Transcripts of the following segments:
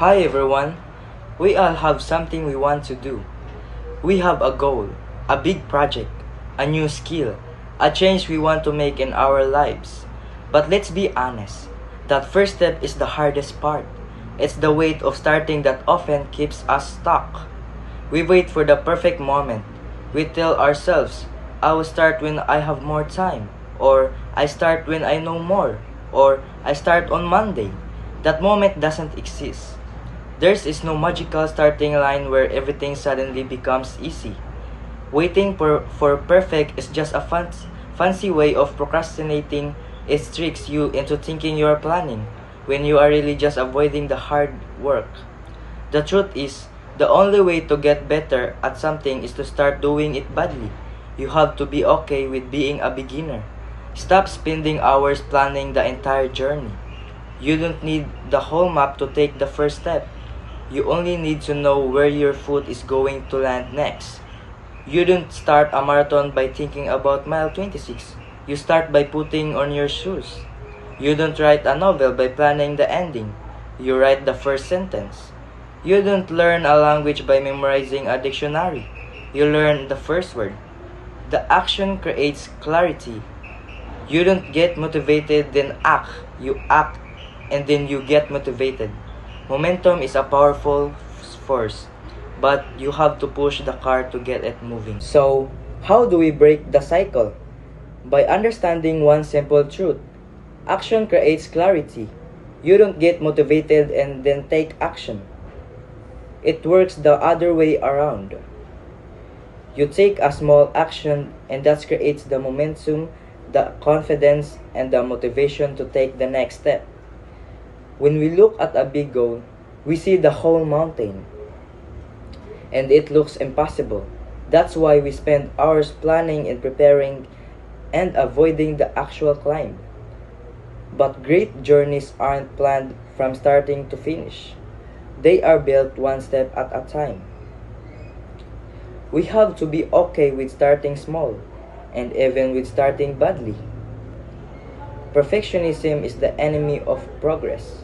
Hi everyone. We all have something we want to do. We have a goal, a big project, a new skill, a change we want to make in our lives. But let's be honest, that first step is the hardest part. It's the weight of starting that often keeps us stuck. We wait for the perfect moment. We tell ourselves, I will start when I have more time, or I start when I know more, or I start on Monday. That moment doesn't exist. Theirs is no magical starting line where everything suddenly becomes easy. Waiting for perfect is just a fancy way of procrastinating. It tricks you into thinking you are planning when you are really just avoiding the hard work. The truth is, the only way to get better at something is to start doing it badly. You have to be okay with being a beginner. Stop spending hours planning the entire journey. You don't need the whole map to take the first step. You only need to know where your foot is going to land next. You don't start a marathon by thinking about mile 26. You start by putting on your shoes. You don't write a novel by planning the ending. You write the first sentence. You don't learn a language by memorizing a dictionary. You learn the first word. The action creates clarity. You don't get motivated then act. You act and then you get motivated. Momentum is a powerful force, but you have to push the car to get it moving. So, how do we break the cycle? By understanding one simple truth. Action creates clarity. You don't get motivated and then take action. It works the other way around. You take a small action and that creates the momentum, the confidence, and the motivation to take the next step. When we look at a big goal, we see the whole mountain, and it looks impossible. That's why we spend hours planning and preparing and avoiding the actual climb. But great journeys aren't planned from starting to finish. They are built one step at a time. We have to be okay with starting small, and even with starting badly. Perfectionism is the enemy of progress.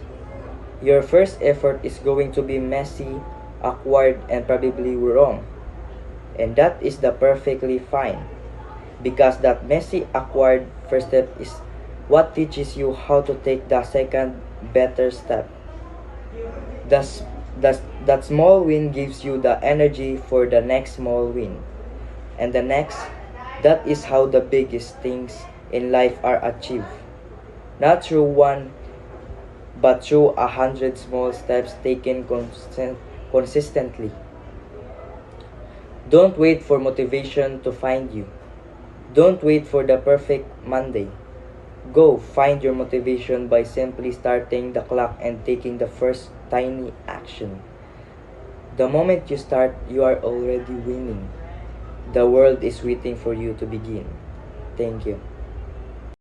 Your first effort is going to be messy, awkward, and probably wrong. And that is the perfectly fine. Because that messy, awkward first step is what teaches you how to take the second, better step. Thus, that small win gives you the energy for the next small win. And the next, that is how the biggest things in life are achieved. Not through one, but through 100 small steps taken consistently. Don't wait for motivation to find you. Don't wait for the perfect Monday. Go find your motivation by simply starting the clock and taking the first tiny action. The moment you start, you are already winning. The world is waiting for you to begin. Thank you.